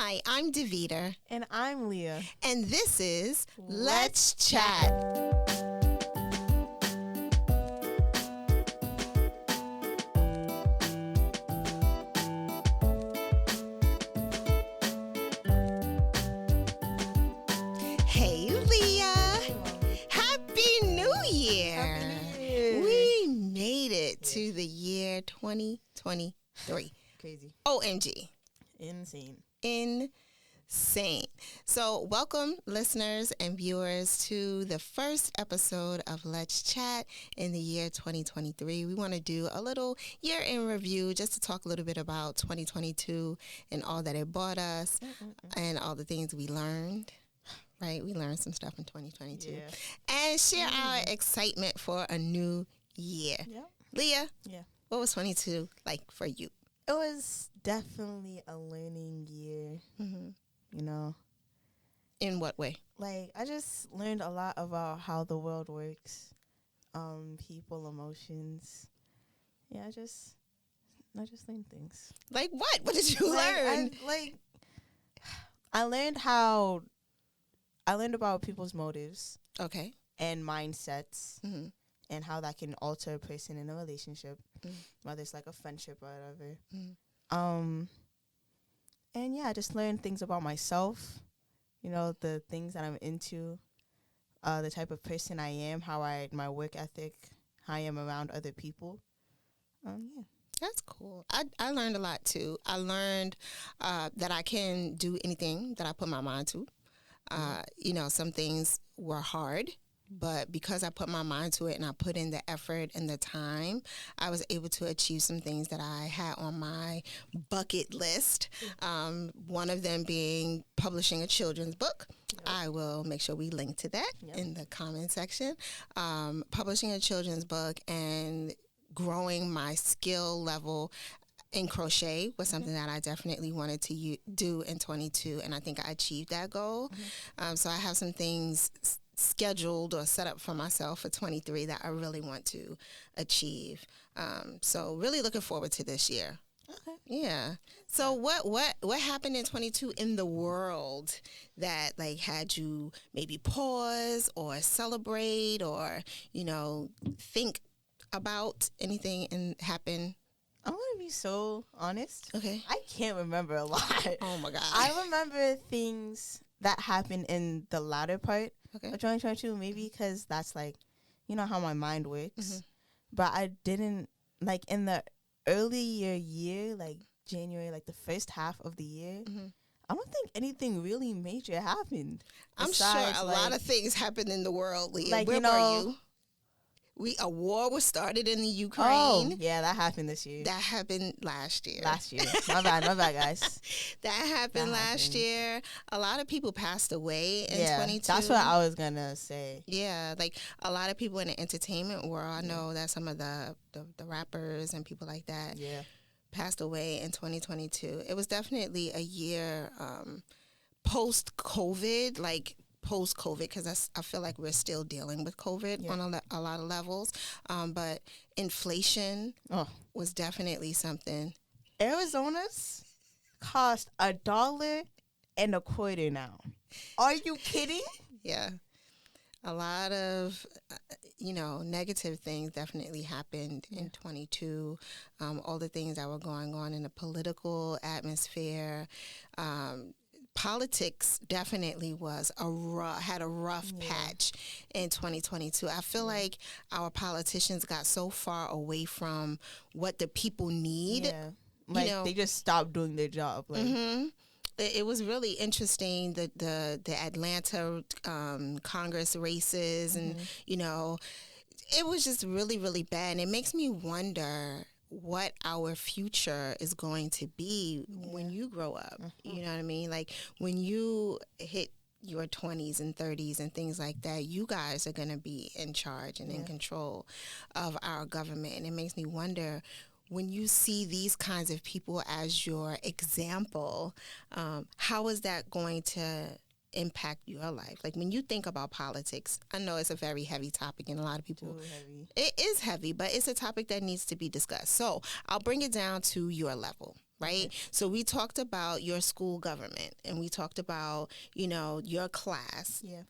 Hi, I'm Deveter. And I'm Leah. And this is Let's Chat. Hey, Leah. Happy New Year. Happy New Year. We made it to the year 2023. Crazy. OMG. Insane. So welcome listeners and viewers to the first episode of Let's Chat in the year 2023. We want to do a little year in review just to talk a little bit about 2022 and all that it brought us and all the things we learned. Right? We learned some stuff in 2022. Yeah. And share our excitement for a new year. Yep. Leah? Yeah. What was 22 like for you? It was definitely a learning year, you know. In what way? Like, I just learned a lot about how the world works, people, emotions. Yeah, I just learned things. Like what? What did you learn? I learned about people's motives Okay. and mindsets Mm-hmm. and how that can alter a person in a relationship, Mm. whether it's like a friendship or whatever. Mm. And yeah, I just learned things about myself, you know, the things that I'm into, the type of person I am, my work ethic, how I am around other people. Yeah. That's cool. I learned a lot too. I learned that I can do anything that I put my mind to. You know, some things were hard, but because I put my mind to it and I put in the effort and the time, I was able to achieve some things that I had on my bucket list. One of them being publishing a children's book. Yep. I will make sure we link to that in the comment section. Publishing a children's book and growing my skill level in crochet was something that I definitely wanted to do in 22, and I think I achieved that goal. So I have some things scheduled or set up for myself for 23 that I really want to achieve. So really looking forward to this year. Okay. Yeah. So what happened in 22 in the world that like had you maybe pause or celebrate or, you know, think about anything and happen? I'm going to be so honest. Okay. I can't remember a lot. Oh my God. I remember things that happened in the latter part of 2022, maybe because that's like, you know, how my mind works. But I didn't, like in the earlier year, like January, like the first half of the year, I don't think anything really major happened. I'm sure a lot of things happened in the world, Leah. Like, Where you know, were you? A war was started in the Ukraine. Oh, yeah, that happened this year. That happened last year. My bad, guys. That happened last year. A lot of people passed away in 22. That's what I was going to say. Yeah, like a lot of people in the entertainment world. I know that some of the rappers and people like that passed away in 2022. It was definitely a year post-COVID, because I feel like we're still dealing with COVID on a lot of levels. But inflation was definitely something. Arizona's cost $1.25 now. Are you kidding? Yeah. A lot of, negative things definitely happened in 22. All the things that were going on in the political atmosphere. Politics definitely had a rough patch in 2022. I feel like our politicians got so far away from what the people need. Yeah. Like they just stopped doing their job. Like it was really interesting, the Atlanta Congress races and, it was just really, really bad. And it makes me wonder what our future is going to be when you grow up. You know what I mean? Like when you hit your 20s and 30s and things like that, you guys are going to be in charge and in control of our government. And it makes me wonder, when you see these kinds of people as your example, how is that going to impact your life? Like when you think about politics, I know it's a very heavy topic and a lot of people, it is heavy, but it's a topic that needs to be discussed. So I'll bring it down to your level, right? Okay. So we talked about your school government, and we talked about, your class. Yeah.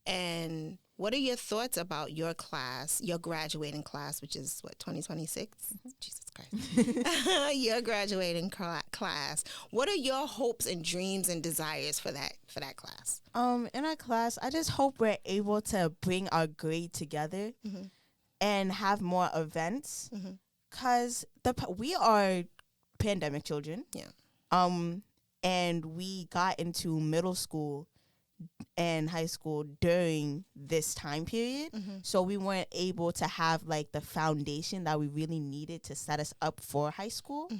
And what are your thoughts about your class, your graduating class, which is what, 2026? Jesus Christ. Your graduating class. What are your hopes and dreams and desires for that class? In our class, I just hope we're able to bring our grade together and have more events, because we are pandemic children. Yeah. And we got into middle school and high school during this time period, so we weren't able to have like the foundation that we really needed to set us up for high school.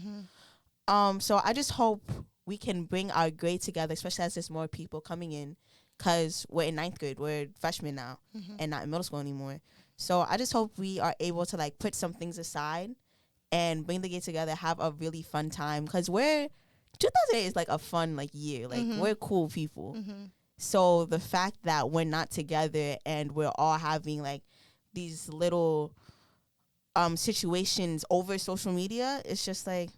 So I just hope we can bring our grade together, especially as there's more people coming in, because we're in ninth grade, we're freshmen now, and not in middle school anymore. So I just hope we are able to like put some things aside and bring the grade together, have a really fun time, because 2008 is like a fun like year, like we're cool people. So the fact that we're not together and we're all having like these little situations over social media, it's just like,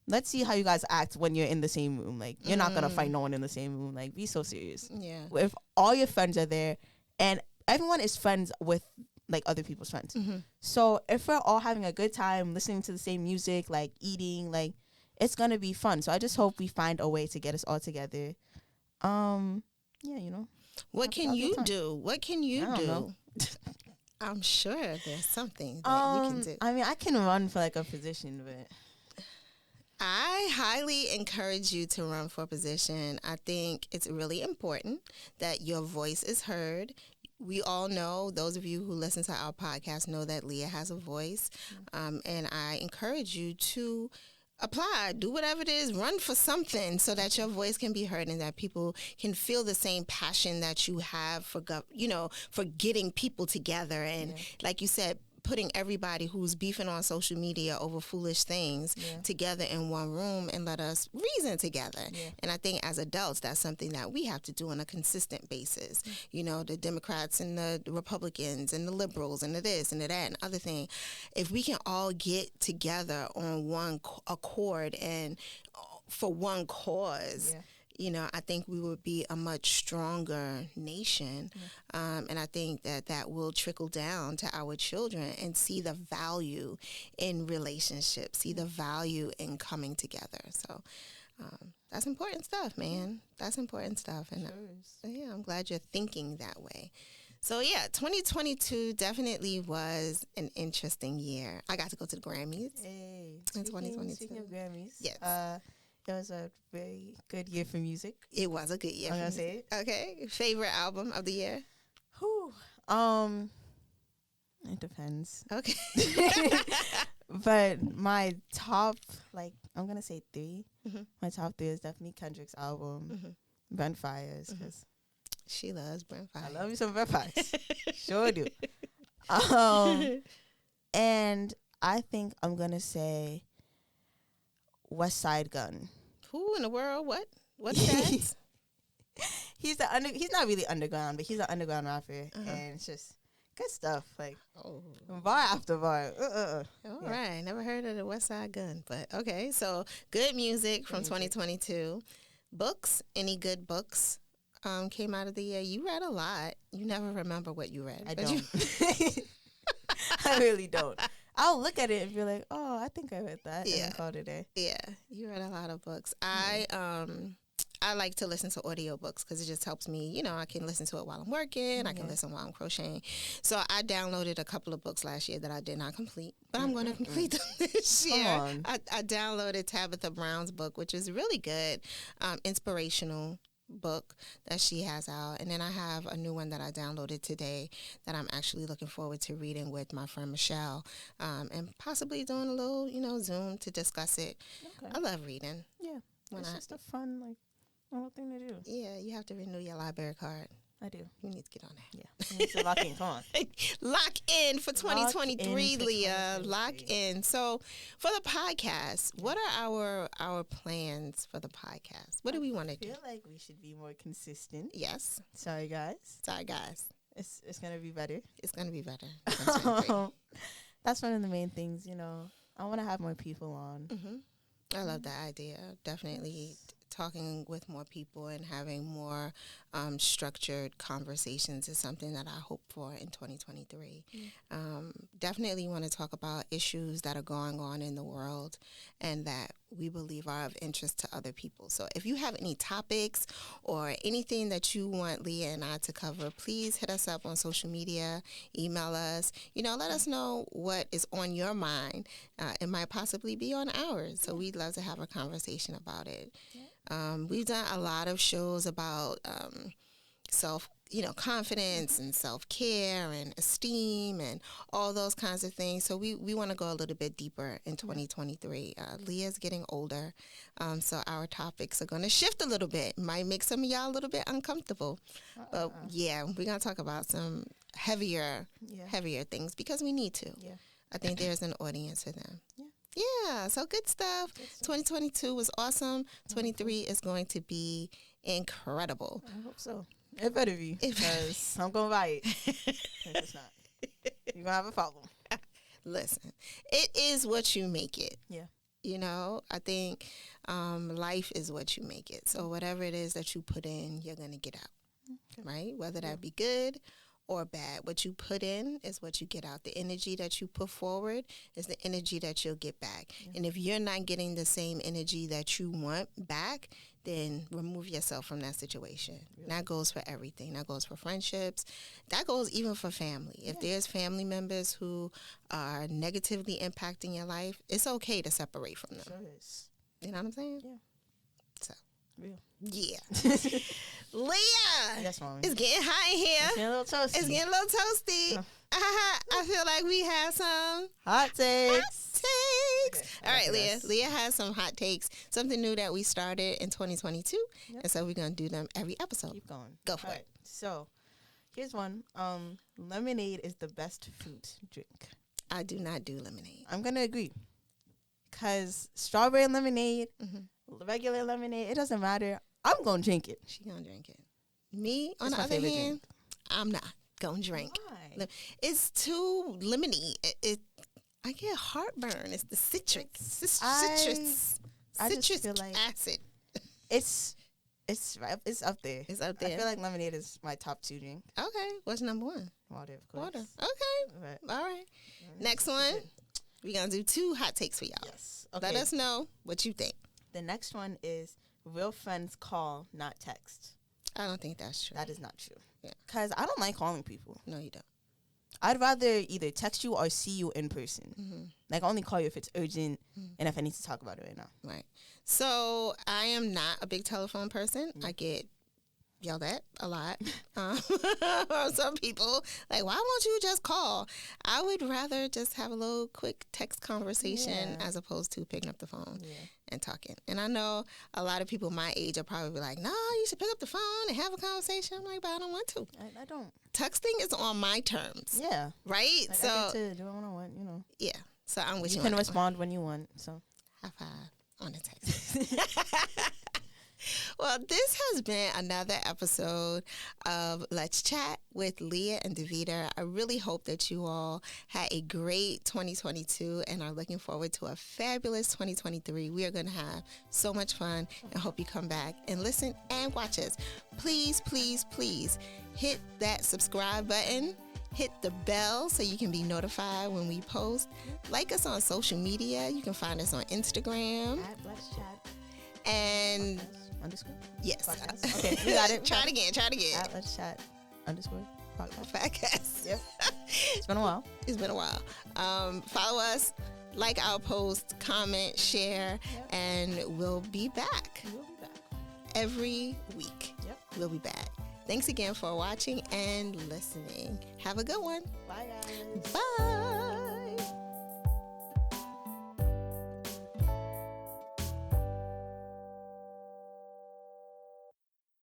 let's see how you guys act when you're in the same room. Like, you're not gonna fight no one in the same room. Like, be so serious. Yeah. If all your friends are there, and everyone is friends with like other people's friends, so if we're all having a good time, listening to the same music, like eating, like it's gonna be fun. So I just hope we find a way to get us all together. Yeah, What can you do? What can you do? Know. I'm sure there's something that we can do. I mean, I can run for like a position, but I highly encourage you to run for a position. I think it's really important that your voice is heard. We all know, those of you who listen to our podcast know that Leah has a voice. And I encourage you to apply, do whatever it is, run for something so that your voice can be heard and that people can feel the same passion that you have for, for getting people together. And like you said, putting everybody who's beefing on social media over foolish things together in one room and let us reason together. And I think as adults, that's something that we have to do on a consistent basis. The Democrats and the Republicans and the liberals and the this and the that and other thing. If we can all get together on one accord and for one cause, I think we would be a much stronger nation. And I think that will trickle down to our children and see the value in relationships, see the value in coming together. So that's important stuff, man. That's important stuff. And I'm glad you're thinking that way. So, 2022 definitely was an interesting year. I got to go to the Grammys in 2022. Speaking of Grammys, yes. It was a very good year for music. It was a good year. I'm gonna say it. Okay. Favorite album of the year? It depends. Okay. But my top, I'm gonna say 3. My top 3 is definitely Kendrick's album, Brent Fires, because she loves Brent Fires. I love you some Brent Fires. Sure do. And I think I'm gonna say West Side Gun. Who in the world? What is that? He's not really underground, but he's an underground rapper, and it's just good stuff. Like bar after bar. All right, never heard of the West Side Gun, but okay. So good music from 2022. Books? Any good books came out of the year? You read a lot. You never remember what you read. I don't. I really don't. I'll look at it and be like, oh, I think I read that. Yeah. And call it a day. Yeah, you read a lot of books. I like to listen to audiobooks because it just helps me. I can listen to it while I'm working. I can listen while I'm crocheting. So I downloaded a couple of books last year that I did not complete, but I'm going to complete them this year. I downloaded Tabitha Brown's book, which is really good, inspirational book that she has out. And then I have a new one that I downloaded today that I'm actually looking forward to reading with my friend Michelle, and possibly doing a little, Zoom to discuss it. Okay. I love reading. Yeah. It's just a fun, little thing to do. Yeah, you have to renew your library card. I do. You need to get on that. Yeah. You need to lock in. Come on. Lock in for 2023, Leah. Lock in. So for the podcast, what are our plans for the podcast? What do we want to do? I feel like we should be more consistent. Yes. Sorry, guys. It's going to be better. It's going to be better. That's one of the main things, I want to have more people on. I love that idea. Definitely talking with more people and having more structured conversations is something that I hope for in 2023. Definitely want to talk about issues that are going on in the world and that we believe are of interest to other people. So if you have any topics or anything that you want Leah and I to cover, please hit us up on social media, email us, let us know what is on your mind. It might possibly be on ours. So we'd love to have a conversation about it. We've done a lot of shows about confidence and self-care and esteem and all those kinds of things. So we want to go a little bit deeper in 2023. Leah's getting older, so our topics are going to shift a little bit. Might make some of y'all a little bit uncomfortable. But yeah, we're going to talk about some heavier things because we need to. Yeah. I think there's an audience for them. Yeah, so good stuff. 2022 was awesome. 23 is going to be incredible. I hope so. It better be, because I'm going to buy it. If it's not, you're going to have a problem. Listen, it is what you make it. Yeah. I think life is what you make it. So whatever it is that you put in, you're going to get out, right? Whether that be good or bad. What you put in is what you get out. The energy that you put forward is the energy that you'll get back. Yeah. And if you're not getting the same energy that you want back, then remove yourself from that situation. Yeah. That goes for everything. That goes for friendships. That goes even for family. Yeah. If there's family members who are negatively impacting your life, it's okay to separate from them. Sure is. You know what I'm saying? Yeah. So. Real. Yeah. Leah! Yes, Mom. It's getting hot in here. It's getting a little toasty. It's getting a little toasty. I feel like we have some hot takes. Okay, all right, Leah. Leah has some hot takes. Something new that we started in 2022. Yep. And so we're going to do them every episode. Keep going. Go for it. So here's one. Lemonade is the best fruit drink. I do not do lemonade. I'm going to agree. Because strawberry lemonade, regular lemonade, it doesn't matter. I'm going to drink it. She going to drink it. Me, on the other hand, drink. I'm not going to drink. Why? It's too lemony. I get heartburn. It's the citric like acid. It's up there. It's up there. I feel like lemonade is my top 2 drink. Okay. What's number 1? Water, of course. Water. Okay. But, all right. Next one. We're going to do 2 hot takes for y'all. Yes. Okay. Let us know what you think. The next one is real friends call, not text. I don't think that's true. That is not true. Yeah. Because I don't like calling people. No, you don't. I'd rather either text you or see you in person. Mm-hmm. Like, I only call you if it's urgent and if I need to talk about it right now. Right. So, I am not a big telephone person. I get yelled at a lot. Some people, like, why won't you just call? I would rather just have a little quick text conversation as opposed to picking up the phone and talking. And I know a lot of people my age are probably like, no, you should pick up the phone and have a conversation. I'm like, but I don't want to. I don't. Texting is on my terms. Yeah. Right? Like, so I get to do what I want, Yeah. So I'm with you. You can respond when you want. So high five on the text. Well, this has been another episode of Let's Chat with Leah and Deveter. I really hope that you all had a great 2022 and are looking forward to a fabulous 2023. We are going to have so much fun and hope you come back and listen and watch us. Please, please, please hit that subscribe button. Hit the bell so you can be notified when we post. Like us on social media. You can find us on Instagram. At Let's Chat. And... Underscore? Yes. Podcast. Okay, we got it. Try it again. At Let's Chat underscore podcast. Yep. It's been a while. Follow us, like our post, comment, share, and we'll be back. Every week. Yep. We'll be back. Thanks again for watching and listening. Have a good one. Bye, guys. Bye.